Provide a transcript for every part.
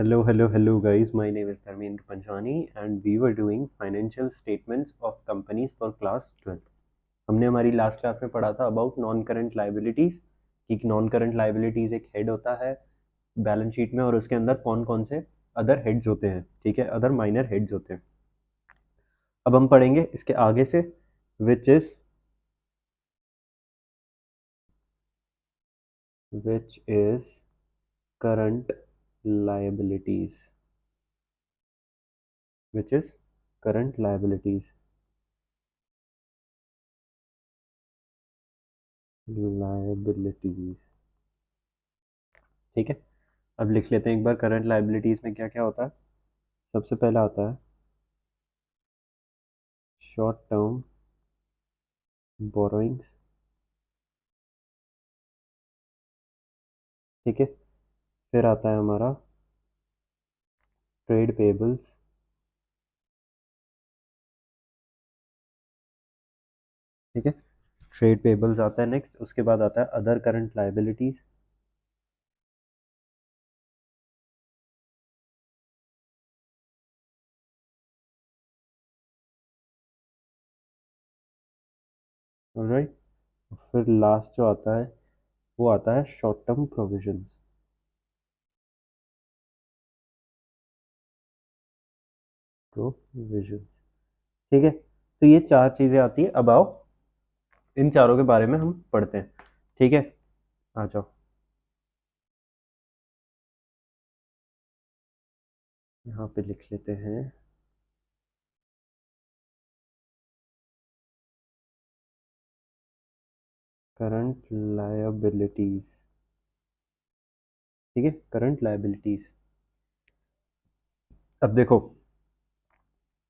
Hello, guys. My name is Dharmendra Panchwani, and we were doing financial statements of companies for class 12th. हमने हमारी last class में पढ़ा था about non current liabilities कि non current liabilities एक head होता है balance sheet में और उसके अंदर कौन कौन से अदर हेड्स होते हैं, ठीक है, अदर माइनर हेड्स होते हैं। अब हम पढ़ेंगे इसके आगे से which is current liabilities which is current liabilities liabilities ठीक है। अब लिख लेते हैं एक बार करंट लाइबिलिटीज में क्या क्या होता है। सबसे पहला आता है शॉर्ट टर्म बोरोइंग्स, ठीक है। फिर आता है हमारा ट्रेड पेबल्स, ठीक है। ट्रेड पेबल्स आता है नेक्स्ट। उसके बाद आता है अदर करंट लाइबिलिटीज, ऑलराइट। फिर लास्ट जो आता है वो आता है शॉर्ट टर्म प्रोविजंस, प्रोविजंस, ठीक है। तो ये चार चीजें आती है। अब आओ इन चारों के बारे में हम पढ़ते हैं, ठीक है। आ जाओ, यहाँ पे लिख लेते हैं करंट लायबिलिटीज, ठीक है। Current liabilities. अब देखो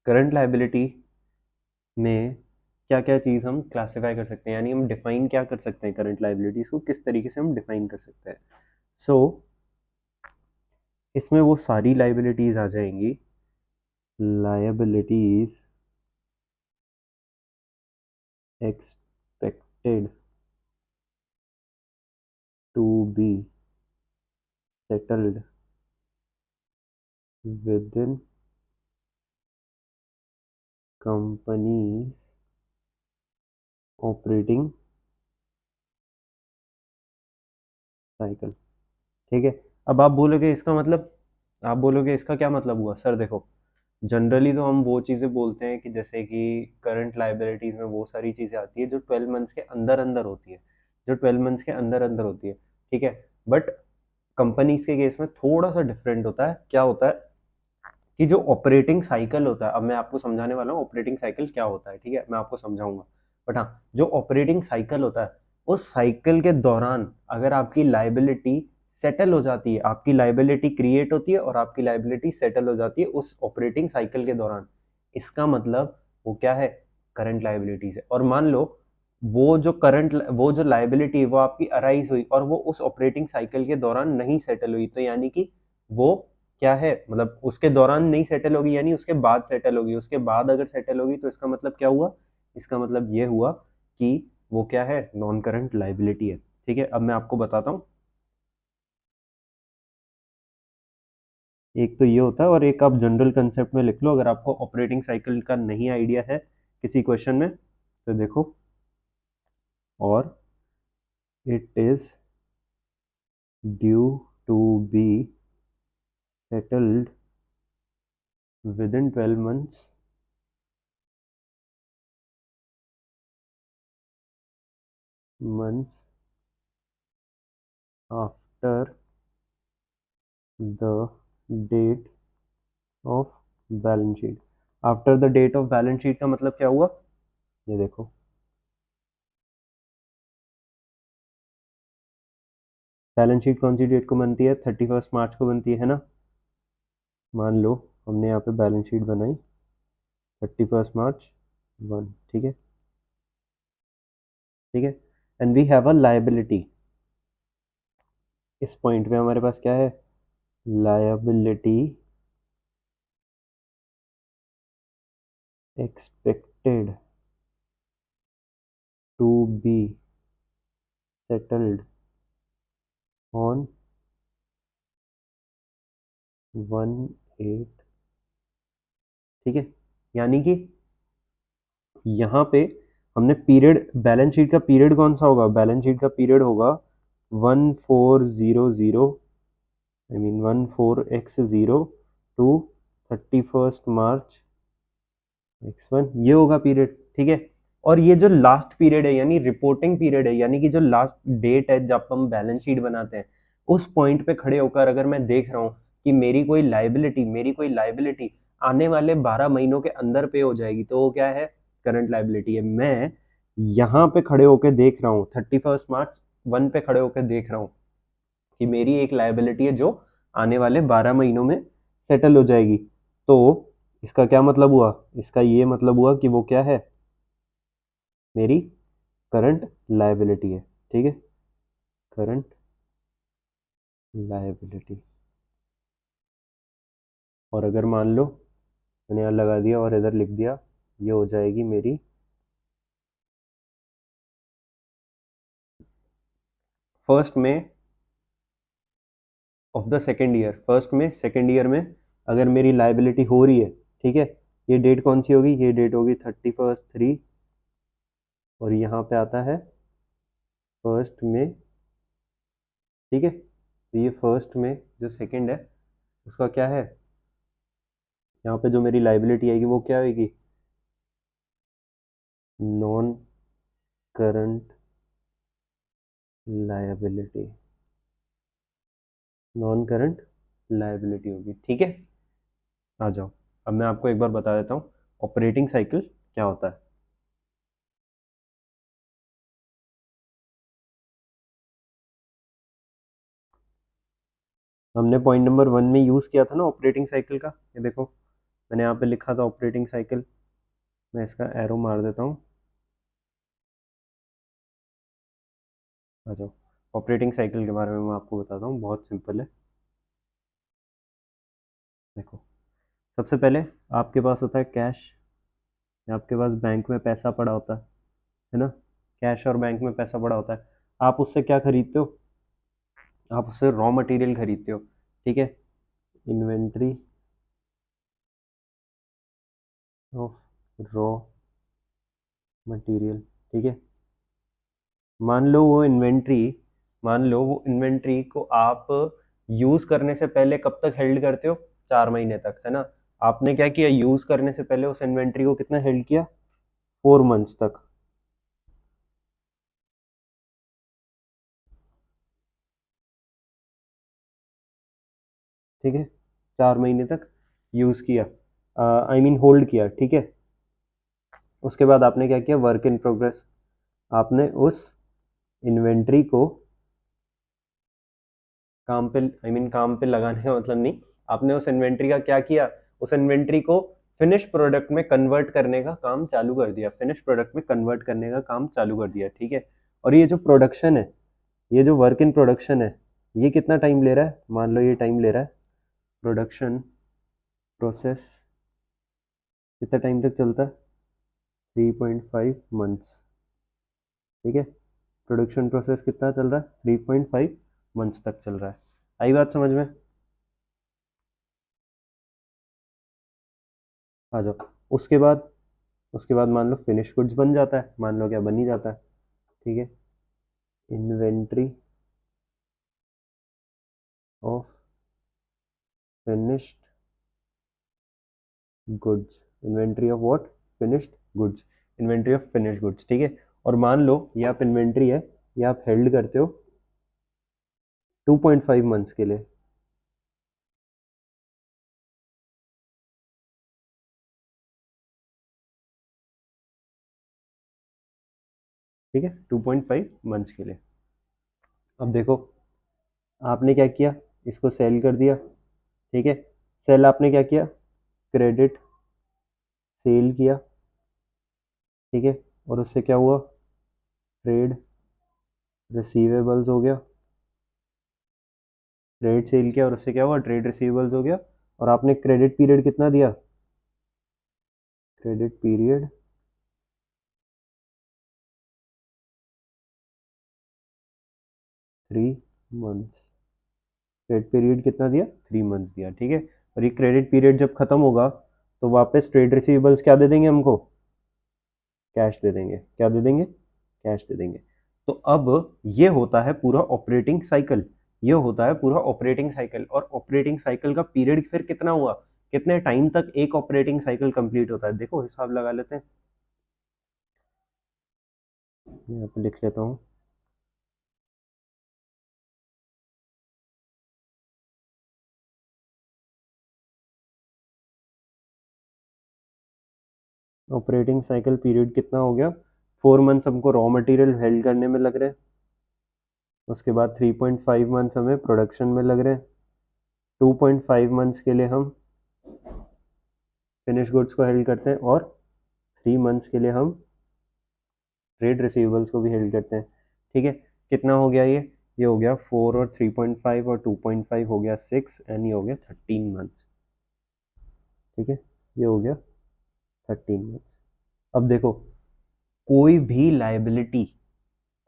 करंट लायबिलिटी में क्या क्या चीज़ हम क्लासिफाई कर सकते हैं, यानी हम डिफाइन क्या कर सकते हैं करंट लायबिलिटीज को, किस तरीके से हम डिफाइन कर सकते हैं। सो इसमें वो सारी लायबिलिटीज आ जाएंगी, liabilities expected to be settled within companies operating cycle, ठीक है। अब आप बोलोगे इसका मतलब, आप बोलोगे इसका क्या मतलब हुआ सर। देखो जनरली तो हम वो चीज़ें बोलते हैं कि जैसे कि करंट लाइबिलिटीज में वो सारी चीज़ें आती है जो 12 मंथ्स के अंदर अंदर होती है, जो 12 मंथ्स के अंदर अंदर होती है, ठीक है। बट कंपनीज के केस में थोड़ा सा डिफरेंट होता है। क्या होता है कि जो ऑपरेटिंग साइकिल होता है, अब मैं आपको समझाने वाला हूँ ऑपरेटिंग साइकिल क्या होता है, ठीक है, मैं आपको समझाऊंगा। बट हाँ, जो ऑपरेटिंग साइकिल होता है उस साइकिल के दौरान अगर आपकी लाइबिलिटी सेटल हो जाती है, आपकी लाइबिलिटी क्रिएट होती है और आपकी लाइबिलिटी सेटल हो जाती है उस ऑपरेटिंग साइकिल के दौरान, इसका मतलब वो क्या है, करंट लाइबिलिटीज है। और मान लो वो जो लाइबिलिटी है वो आपकी अराइज हुई और वो उस ऑपरेटिंग साइकिल के दौरान नहीं सेटल हुई, तो यानी कि वो क्या है, मतलब उसके दौरान नहीं सेटल होगी यानी उसके बाद सेटल होगी। उसके बाद अगर सेटल होगी तो इसका मतलब क्या हुआ, इसका मतलब ये हुआ कि वो क्या है, नॉन करंट लाइबिलिटी है, ठीक है। अब मैं आपको बताता हूँ। एक तो ये होता है और एक आप जनरल कंसेप्ट में लिख लो अगर आपको ऑपरेटिंग साइकिल का नहीं आइडिया है किसी क्वेश्चन में तो देखो। और it is due to be settled within 12 months months after the date of balance sheet. After the date of balance sheet का मतलब क्या हुआ, ये देखो बैलेंस शीट कौन सी डेट को बनती है, 31 मार्च को बनती है ना। मान लो हमने यहाँ पे बैलेंस शीट बनाई 31 मार्च 1, ठीक है, ठीक है। And we have a liability, इस पॉइंट पे हमारे पास क्या है, liability expected to be settled on 18, ठीक है। यानी कि यहाँ पे हमने पीरियड, बैलेंस शीट का पीरियड कौन सा होगा, बैलेंस शीट का पीरियड होगा 1400, I mean 14x0 to 31 March x1, ये होगा पीरियड, ठीक है। और ये जो लास्ट पीरियड है यानी रिपोर्टिंग पीरियड है, यानी कि जो लास्ट डेट है जब हम बैलेंस शीट बनाते हैं, उस पॉइंट पे खड़े होकर अगर मैं देख रहा हूँ कि मेरी कोई लाइबिलिटी आने वाले 12 महीनों के अंदर पे हो जाएगी, तो वो क्या है, करंट लाइबिलिटी है। मैं यहाँ पे खड़े होकर देख रहा हूँ 31 मार्च 1 पे खड़े होकर देख रहा हूँ कि मेरी एक लायबिलिटी है जो आने वाले 12 महीनों में सेटल हो जाएगी। तो इसका क्या मतलब हुआ, इसका ये मतलब हुआ कि वो क्या है, मेरी करंट लायबिलिटी है, ठीक है, करंट लायबिलिटी। और अगर मान लो मैंने यहाँ लगा दिया और इधर लिख दिया, ये हो जाएगी मेरी फर्स्ट में of the second year, first में सेकेंड ईयर में अगर मेरी लायबिलिटी हो रही है, ठीक है, ये डेट कौन सी होगी, ये डेट होगी 31/3, और यहाँ पे आता है फर्स्ट में, ठीक है। तो ये फर्स्ट में जो सेकंड है उसका क्या है, यहाँ पे जो मेरी लाइबिलिटी आएगी वो क्या होगी, non current liability, non current liability होगी, ठीक है। आ जाओ, अब मैं आपको एक बार बता देता हूँ ऑपरेटिंग साइकिल क्या होता है। हमने पॉइंट नंबर 1 में यूज़ किया था ना ऑपरेटिंग साइकिल का, ये देखो मैंने यहाँ पे लिखा था ऑपरेटिंग साइकिल, मैं इसका एरो मार देता हूँ। आ जाओ, ऑपरेटिंग साइकिल के बारे में मैं आपको बताता हूँ, बहुत सिंपल है। देखो, सबसे पहले आपके पास होता है कैश, आपके पास बैंक में पैसा पड़ा होता है ना, कैश और बैंक में पैसा पड़ा होता है। आप उससे क्या खरीदते हो, आप उससे रॉ मटेरियल खरीदते हो, ठीक है, इन्वेंट्री ऑफ रॉ मटेरियल, ठीक है। मान लो वो इन्वेंट्री, मान लो वो इन्वेंट्री को आप यूज करने से पहले कब तक हेल्ड करते हो, 4 महीने तक, है ना। आपने क्या किया, यूज करने से पहले उस इन्वेंट्री को कितना हेल्ड किया, 4 मंथ्स तक, ठीक है, 4 महीने तक यूज किया, आई मीन होल्ड किया, ठीक है। उसके बाद आपने क्या किया, वर्क इन प्रोग्रेस, आपने उस इन्वेंट्री को काम पे, आई मीन काम पे लगाने का मतलब नहीं, आपने उस इन्वेंट्री का क्या किया, उस इन्वेंट्री को फिनिश प्रोडक्ट में कन्वर्ट करने का काम चालू कर दिया, फिनिश प्रोडक्ट में कन्वर्ट करने का काम चालू कर दिया, ठीक है। और ये जो प्रोडक्शन है, ये जो वर्क इन प्रोडक्शन है, ये कितना टाइम ले रहा है, मान लो ये टाइम ले रहा है, प्रोडक्शन प्रोसेस कितना टाइम तक चलता है, 3.5 मंथ्स, ठीक है। प्रोडक्शन प्रोसेस कितना चल रहा है, 3.5 मंथ्स तक चल रहा है। आई बात समझ में, आ जाओ। उसके बाद, उसके बाद मान लो फिनिश गुड्स बन जाता है, मान लो क्या बन ही जाता है, ठीक है, inventory of finished goods, inventory of what, finished goods, inventory of finished goods, ठीक है। और मान लो ये आप इन्वेंट्री है, ये आप हेल्ड करते हो 2.5 मंथ्स के लिए, ठीक है, 2.5 मंथ्स के लिए। अब देखो, आपने क्या किया, इसको सेल कर दिया, ठीक है, सेल आपने क्या किया, क्रेडिट सेल किया, ठीक है। और उससे क्या हुआ, ट्रेड रिसीवेबल्स हो गया, क्रेडिट सेल किया और उससे क्या हुआ, ट्रेड रिसीवेबल्स हो गया। और आपने क्रेडिट पीरियड कितना दिया, credit period 3 months, credit period कितना दिया, 3 मंथ्स दिया, ठीक है। और ये क्रेडिट पीरियड जब खत्म होगा तो वापस ट्रेड रिसीवेबल्स क्या दे देंगे हमको, कैश दे देंगे। क्या दे देंगे, कैश दे देंगे। तो अब ये होता है पूरा ऑपरेटिंग साइकिल, ये होता है पूरा ऑपरेटिंग साइकिल। और ऑपरेटिंग साइकिल का पीरियड फिर कितना हुआ, कितने टाइम तक एक ऑपरेटिंग साइकिल कंप्लीट होता है, देखो हिसाब लगा लेते हैं। यहाँ पे लिख लेता हूँ। ऑपरेटिंग साइकिल पीरियड कितना हो गया, 4 मंथ्स हमको रॉ मटेरियल हेल्ड करने में लग रहे हैं, उसके बाद 3.5 मंथ्स हमें प्रोडक्शन में लग रहे हैं, 2.5 मंथ्स के लिए हम फिनिश गुड्स को हेल्ड करते हैं, और 3 मंथ्स के लिए हम ट्रेड रिसीवेबल्स को भी हेल्ड करते हैं, ठीक है। कितना हो गया ये हो गया 4 और 3.5 और 2.5 हो गया 6, एंड ये हो गया 13 मंथ्स, ठीक है। ये हो गया 13 मंथ्स। अब देखो, कोई भी लाइबिलिटी,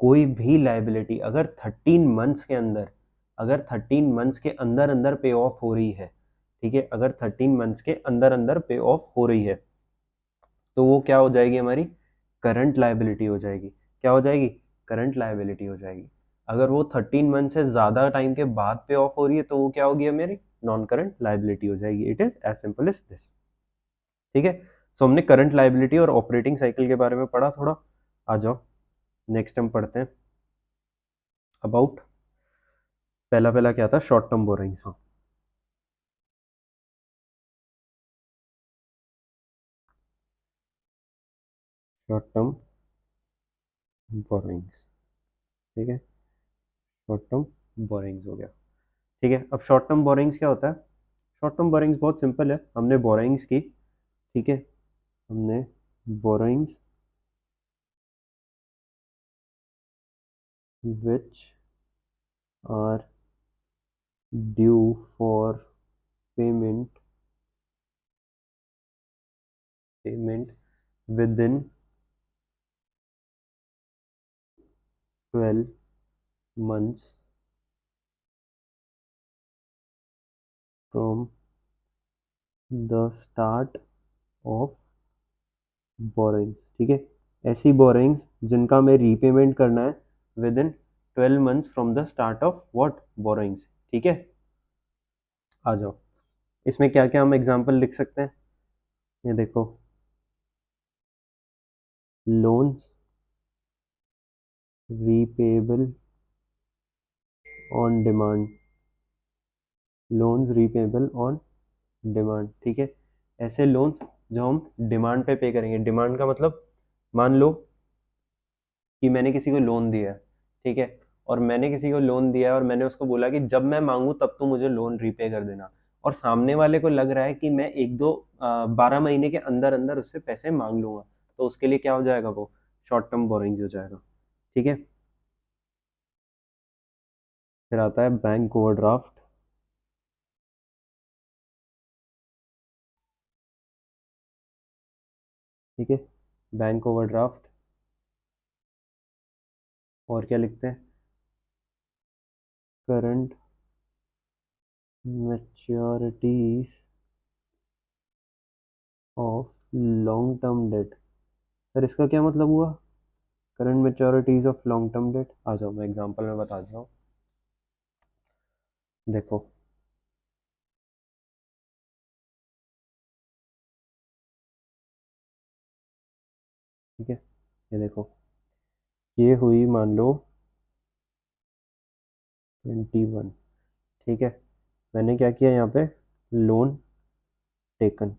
कोई भी लाइबिलिटी अगर 13 मंथ्स के अंदर, अगर 13 मंथ्स के अंदर अंदर पे ऑफ हो रही है, ठीक है, अगर 13 मंथ्स के अंदर अंदर पे ऑफ हो रही है, तो वो क्या हो जाएगी, हमारी करंट लाइबिलिटी हो जाएगी। क्या हो जाएगी, करंट लाइबिलिटी हो जाएगी। अगर वो 13 मंथ से ज़्यादा टाइम के बाद पे ऑफ हो रही है तो वो क्या होगी, मेरी नॉन करंट लाइबिलिटी हो जाएगी। It is as simple as this, ठीक है। सो हमने करंट लाइबिलिटी और ऑपरेटिंग साइकिल के बारे में पढ़ा थोड़ा। आ जाओ नेक्स्ट हम पढ़ते हैं अबाउट, पहला पहला क्या था, शॉर्ट टर्म बोरिंग्स। हाँ, शॉर्ट टर्म बोरिंग्स, ठीक है, शॉर्ट टर्म बोरिंग्स हो गया, ठीक है। अब शॉर्ट टर्म बोरिंग्स क्या होता है, शॉर्ट टर्म बोरिंग्स बहुत सिंपल है। हमने बोरिंग्स की, ठीक है, हमने borings which are due for payment within 12 months from the start of borrowings, ठीक है। ऐसी बोरिंग्स जिनका हमें रीपेमेंट करना है with in 12 months from the start of what, borings, ठीक है। आ जाओ, इसमें क्या क्या हम एग्जांपल लिख सकते हैं, ये देखो, loans repayable on demand, loans repayable on demand, ठीक है। ऐसे लोन्स जो हम डिमांड पे करेंगे, डिमांड का मतलब, मान लो कि मैंने किसी को लोन दिया है, ठीक है, और मैंने किसी को लोन दिया है और मैंने उसको बोला कि जब मैं मांगू तब तो मुझे लोन रीपे कर देना, और सामने वाले को लग रहा है कि मैं एक दो 12 महीने के अंदर अंदर उससे पैसे मांग लूंगा, तो उसके लिए क्या हो जाएगा, वो शॉर्ट टर्म बोरिंग्स हो जाएगा, ठीक है। फिर आता है बैंक ओवरड्राफ्ट, ठीक है, बैंक ओवरड्राफ्ट। और क्या लिखते हैं, current maturities of long term debt. Sir इसका क्या मतलब हुआ, current maturities of long term debt. आ जाओ मैं एग्जांपल में बता देता हूँ, देखो, ठीक है, ये देखो, ये हुई मान लो 21, ठीक है। मैंने क्या किया यहाँ पे, लोन टेकन,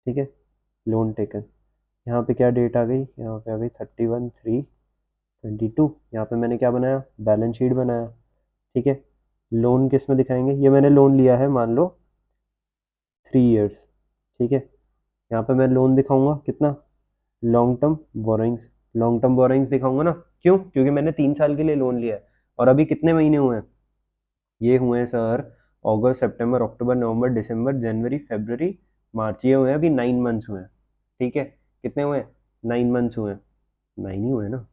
ठीक है, लोन टेकन। यहाँ पे क्या डेट आ गई, यहाँ पे आ गई 31/3/22। यहाँ पे मैंने क्या बनाया, बैलेंस शीट बनाया, ठीक है। लोन किस में दिखाएंगे, ये मैंने लोन लिया है मान लो 3 इयर्स, ठीक है। यहाँ पे मैं लोन दिखाऊंगा कितना, long term borrowings, long term borrowings दिखाऊंगा ना, क्यों, क्योंकि मैंने 3 साल के लिए लोन लिया है। और अभी कितने महीने हुए हैं, ये हुए हैं सर, अगस्त सितंबर अक्टूबर नवंबर दिसंबर जनवरी फरवरी मार्च, ये हुए हैं अभी 9 मंथ्स हुए हैं, ठीक है। कितने हुए हैं, 9 मंथ्स हुए हैं, 9 ही हुए हैं ना,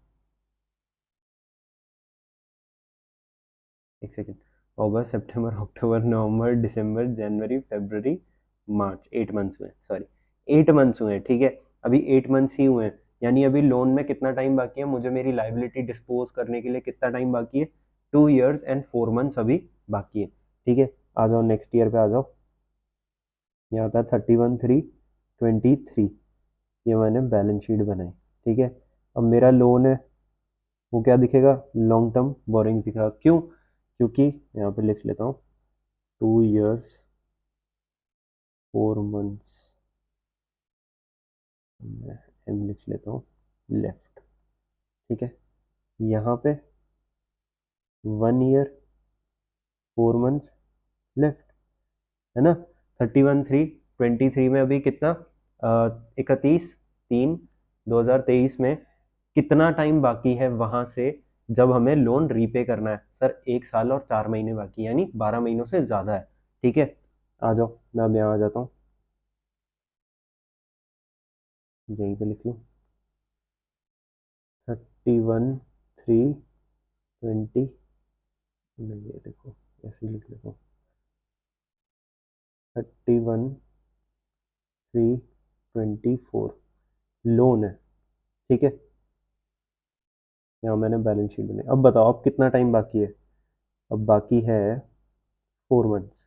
एक सेकेंड। अगस्त, सितंबर, अक्टूबर, नवंबर, दिसंबर, जनवरी, फरवरी, मार्च, 8 मंथ्स हुए, सॉरी 8 मंथ्स हुए हैं, ठीक है। अभी 8 मंथ्स ही हुए हैं, यानी अभी लोन में कितना टाइम बाकी है, मुझे मेरी लाइबिलिटी डिस्पोज करने के लिए कितना टाइम बाकी है, 2 years and 4 months अभी बाकी है, ठीक है। आ जाओ नेक्स्ट ईयर पे आ जाओ, यहाँ था 31/3/23, ये मैंने बैलेंस शीट बनाई, ठीक है। अब मेरा लोन है वो क्या दिखेगा, लॉन्ग टर्म बोरिंग दिखेगा, क्यों, क्योंकि यहाँ पे लिख लेता हूँ 2 years 4 months, मैं एम लिख लेता हूँ लेफ्ट, ठीक है। यहाँ पे 1 year 4 months लेफ्ट, है ना। 31/3/23 में अभी कितना, 31/3/2023 में कितना टाइम बाकी है वहां से, जब हमें लोन रीपे करना है, सर 1 साल और 4 महीने बाकी, यानी 12 महीनों से ज्यादा है, ठीक है। आ जाओ, मैं अब यहाँ आ जाता हूँ, यहीं पे लिख लूँ 31/3/20, नहीं ये देखो ऐसे ही लिख लेता हूँ 31/3/24 लोन है, ठीक है। यहाँ मैंने बैलेंस शीट बनाई, अब बताओ अब कितना टाइम बाकी है, अब बाकी है 4 मंथ्स,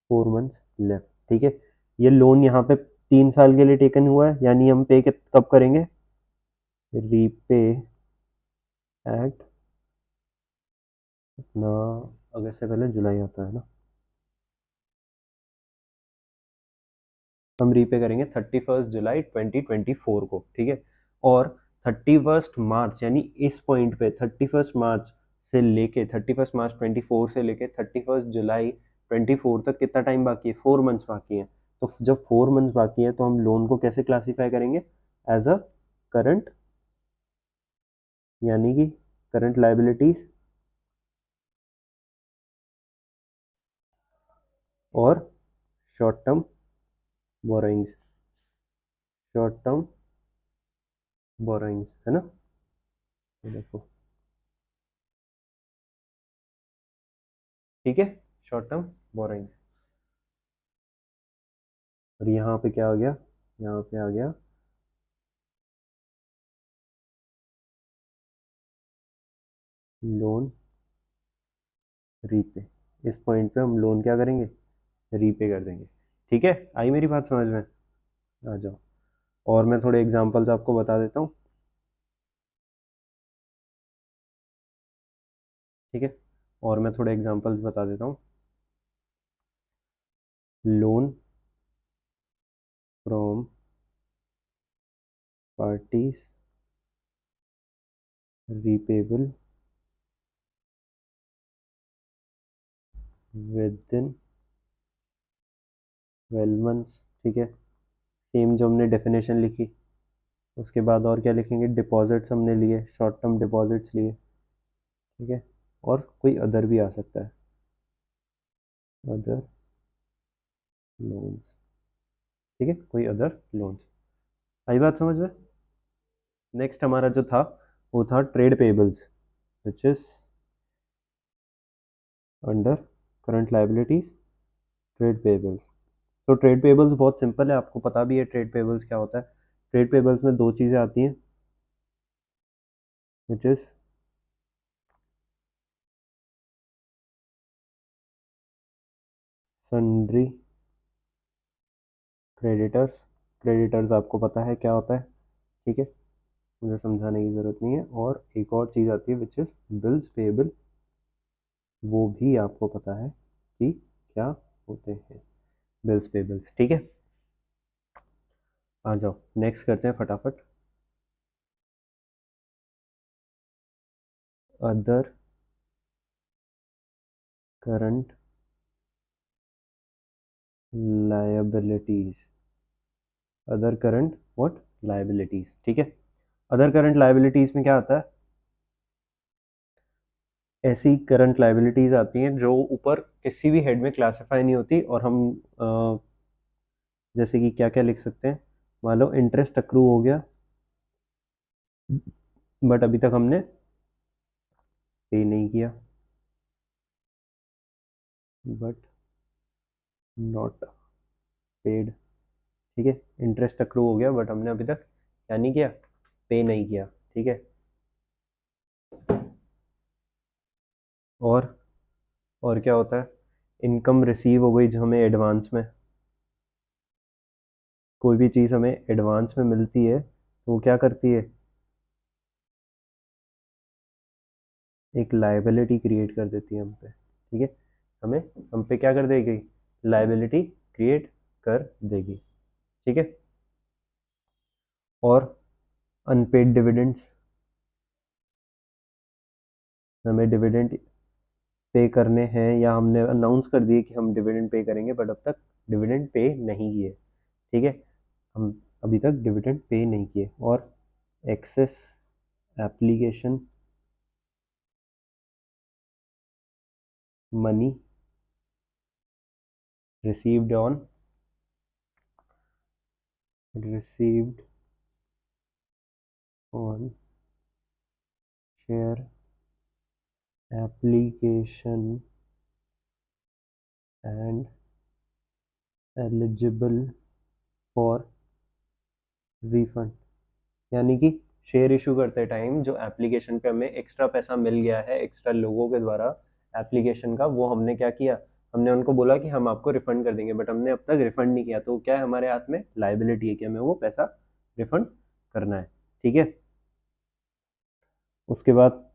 4 मंथ्स लेफ्ट, ठीक है। ये लोन यहाँ पे 3 साल के लिए टेकन हुआ है, यानी हम पे कब करेंगे, रीपे एट अपना, अगस्त से पहले जुलाई आता है ना, हम रीपे करेंगे 31 जुलाई 2024 को, ठीक है। और 31 मार्च, यानी इस पॉइंट पे 31 मार्च से लेके 31 मार्च 2024 से लेके 31 जुलाई 2024 तक कितना टाइम बाकी है, 4 मंथ्स बाकी है। तो जब 4 मंथ्स बाकी है तो हम लोन को कैसे क्लासीफाई करेंगे, एज अ करंट, यानी कि करंट लाइबिलिटीज और short term borrowings, short term borrowings, है ना। ये देखो, ठीक है, शॉर्ट टर्म बोरोइंग्स। और यहाँ पे क्या आ गया, यहाँ पे आ गया लोन रीपे, इस पॉइंट पे हम लोन क्या करेंगे, रीपे कर देंगे, ठीक है। आई मेरी बात समझ में, आ जाओ। और मैं थोड़े एग्जांपल्स आपको बता देता हूँ, ठीक है। और मैं थोड़े एग्जांपल्स बता देता हूँ, loan from parties repayable with in 12 months, ठीक है। सेम जो हमने डेफिनेशन लिखी, उसके बाद और क्या लिखेंगे, डिपॉजिट्स हमने लिए, शॉर्ट टर्म डिपॉजिट्स लिए, ठीक है। और कोई अदर भी आ सकता है, अदर लोन्स, ठीक है, कोई अदर लोन्स। आई बात समझ में। नेक्स्ट हमारा जो था वो था trade payables, which is under current liabilities, trade payables. तो ट्रेड पेबल्स बहुत सिंपल है, आपको पता भी है ट्रेड पेबल्स क्या होता है। ट्रेड पेबल्स में दो चीज़ें आती हैं, which is sundry creditors, creditors आपको पता है क्या होता है, ठीक है, मुझे समझाने की ज़रूरत नहीं है। और एक और चीज़ आती है विच इज़ बिल्स पेबल, वो भी आपको पता है कि क्या होते हैं, बिल्स पेबल्स, ठीक है। आ जाओ नेक्स्ट करते हैं फटाफट, other current liabilities, other current what liabilities, ठीक है। अदर करंट लायबिलिटीज में क्या आता है, ऐसी करंट लायबिलिटीज आती हैं जो ऊपर किसी भी हेड में क्लासिफाई नहीं होती, और हम जैसे कि क्या क्या लिख सकते हैं, मान लो इंटरेस्ट अक्रू हो गया, बट अभी तक हमने पे नहीं किया, बट नॉट पेड। ठीक है, इंटरेस्ट अक्रू हो गया बट हमने अभी तक क्या नहीं किया, पे नहीं किया। ठीक है, और और क्या होता है, इनकम रिसीव हो गई जो हमें एडवांस में, कोई भी चीज़ हमें एडवांस में मिलती है तो वो क्या करती है, एक लाइबिलिटी क्रिएट कर देती है हम पे। ठीक है, हमें हम पे क्या कर देगी, लाइबिलिटी क्रिएट कर देगी। ठीक है, और अनपेड डिविडेंड्स, हमें डिविडेंड पे करने हैं या हमने अनाउंस कर दिए कि हम डिविडेंड पे करेंगे बट अब तक डिविडेंड पे नहीं किए। ठीक है, हम अभी तक डिविडेंड पे नहीं किए। और excess application money received on received on share application and eligible for refund. यानी कि शेयर इशू करते टाइम जो एप्लीकेशन पे हमें एक्स्ट्रा पैसा मिल गया है एक्स्ट्रा लोगों के द्वारा एप्लीकेशन का, वो हमने क्या किया, हमने उनको बोला कि हम आपको रिफंड कर देंगे बट हमने अब तक रिफंड नहीं किया, तो क्या है हमारे हाथ में लाइबिलिटी है कि हमें वो पैसा रिफंड करना है। ठीक है, उसके बाद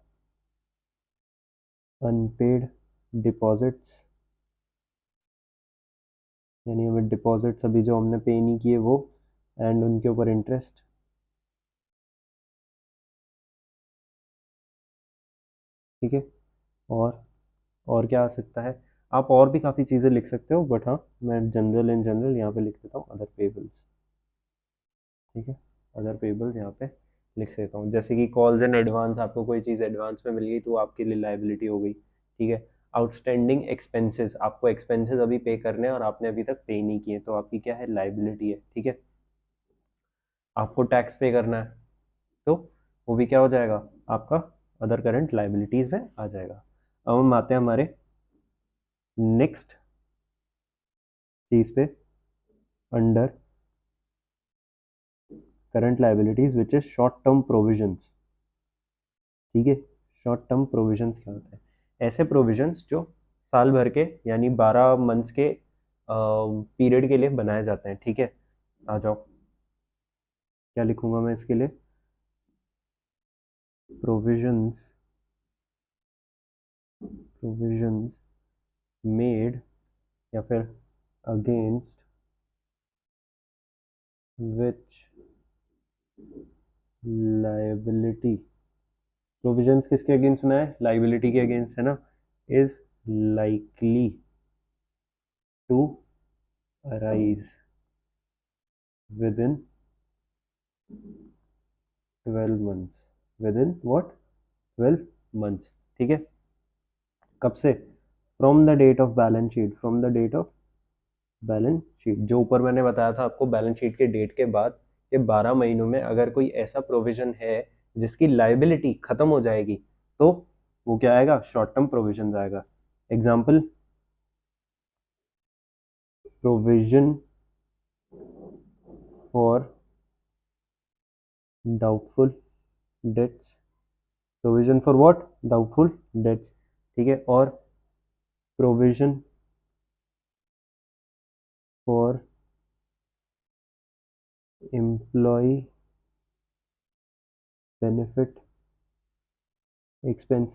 अनपेड डिपॉजिट्स, यानी हमें डिपॉजिट्स अभी जो हमने पे नहीं किए वो, एंड उनके ऊपर इंटरेस्ट। ठीक है, और और क्या आ सकता है, आप और भी काफ़ी चीज़ें लिख सकते हो बट हाँ मैं जनरल इन जनरल यहाँ पे लिख देता हूँ अदर पेबल्स। ठीक है, अदर पेबल्स यहाँ पे लिख देता हूँ, जैसे कि कॉल्स एंड एडवांस, आपको कोई चीज़ एडवांस में मिल गई तो आपके लिए लाइबिलिटी हो गई। ठीक है, आउटस्टैंडिंग एक्सपेंसेस, आपको एक्सपेंसेस अभी पे करने हैं और आपने अभी तक पे नहीं किए तो आपकी क्या है, लाइबिलिटी है। ठीक है, आपको टैक्स पे करना है तो वो भी क्या हो जाएगा, आपका अदर करंट लाइबिलिटीज में आ जाएगा। अब हम आते हैं हमारे नेक्स्ट चीज पे, under current liabilities which is short term provisions. ठीक है, शॉर्ट टर्म प्रोविजंस क्या होते हैं, ऐसे प्रोविजंस जो साल भर के यानी 12 मंथ्स के पीरियड के लिए बनाए जाते हैं। ठीक है, आ जाओ, क्या लिखूंगा मैं इसके लिए, प्रोविजंस प्रोविजंस मेड या फिर अगेंस्ट विच लाइबिलिटी, प्रोविजंस किसके अगेंस्ट बना है, लाइबिलिटी के अगेंस्ट है ना, is likely to arise within 12 months, within what, 12 months. ठीक है, कब से, from the date of balance sheet, from the date of balance sheet, जो ऊपर मैंने बताया था आपको बैलेंस शीट के डेट के बाद ये 12 महीनों में अगर कोई ऐसा प्रोविजन है जिसकी लाइबिलिटी खत्म हो जाएगी तो वो क्या आएगा, शॉर्ट टर्म प्रोविजन आएगा। Example, provision for doubtful debts, provision for what, doubtful debts. ठीक है, और provision for employ benefit expense.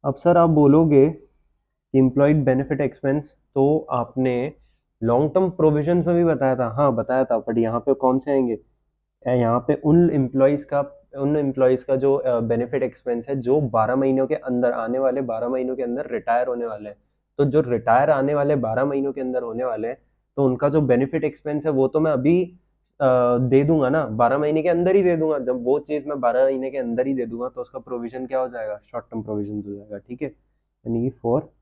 अब सर आप बोलोगे कि एम्प्लॉय बेनिफिट एक्सपेंस तो आपने लॉन्ग टर्म प्रोविजंस में भी बताया था, हाँ बताया था, बट यहाँ पे कौन से आएंगे, यहाँ पे उन एम्प्लॉयज़ का जो बेनिफिट एक्सपेंस है जो 12 महीनों के अंदर, आने वाले 12 महीनों के अंदर रिटायर होने वाले हैं। तो जो रिटायर आने वाले 12 महीनों के अंदर होने वाले हैं तो उनका जो बेनिफिट एक्सपेंस है वो तो मैं अभी दे दूंगा ना, 12 महीने के अंदर ही दे दूंगा, जब वो चीज़ मैं 12 महीने के अंदर ही दे दूंगा तो उसका प्रोविजन क्या हो जाएगा, शॉर्ट टर्म प्रोविजन हो जाएगा। ठीक है, यानी कि for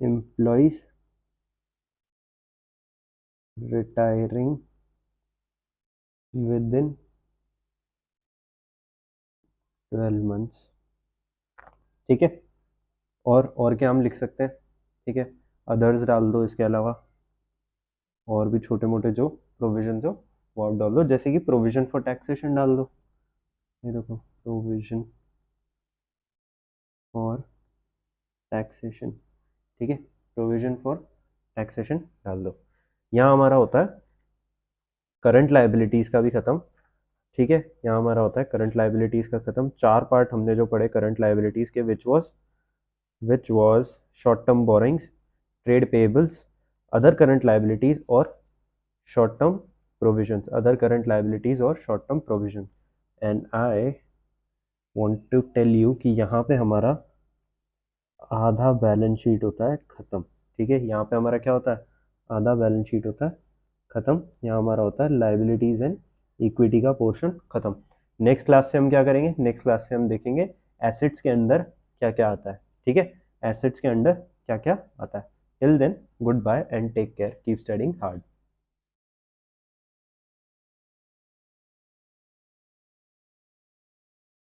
employees retiring with in 12 months. ठीक है, और क्या हम लिख सकते हैं। ठीक है, अदर्स डाल दो इसके अलावा, और भी छोटे मोटे जो प्रोविजन हो वो आप डाल दो, जैसे कि प्रोविजन फॉर टैक्सेशन डाल दो। ये देखो, प्रोविजन फॉर टैक्सेशन, ठीक है, प्रोविजन फॉर टैक्सेशन डाल दो। यहाँ हमारा होता है करंट लाइबिलिटीज़ का भी ख़त्म, ठीक है, यहाँ हमारा होता है करंट लाइबिलिटीज़ का ख़त्म। चार पार्ट हमने जो पढ़े करंट लाइबिलिटीज़ के, which was short term borrowings, trade payables, other current liabilities और short term provisions, other current liabilities और short term provision. And I want to tell you कि यहाँ पे हमारा आधा बैलेंस शीट होता है ख़त्म, ठीक है, यहाँ पे हमारा क्या होता है, आधा बैलेंस शीट होता है ख़त्म। यहाँ हमारा होता है लाइबिलिटीज़ एंड इक्विटी का पोर्शन ख़त्म। नेक्स्ट क्लास से हम क्या करेंगे, नेक्स्ट क्लास से हम देखेंगे एसेट्स के अंदर क्या क्या आता है, ठीक है, एसेट्स के अंदर क्या क्या आता है। Till then, good bye and take care, keep studying hard.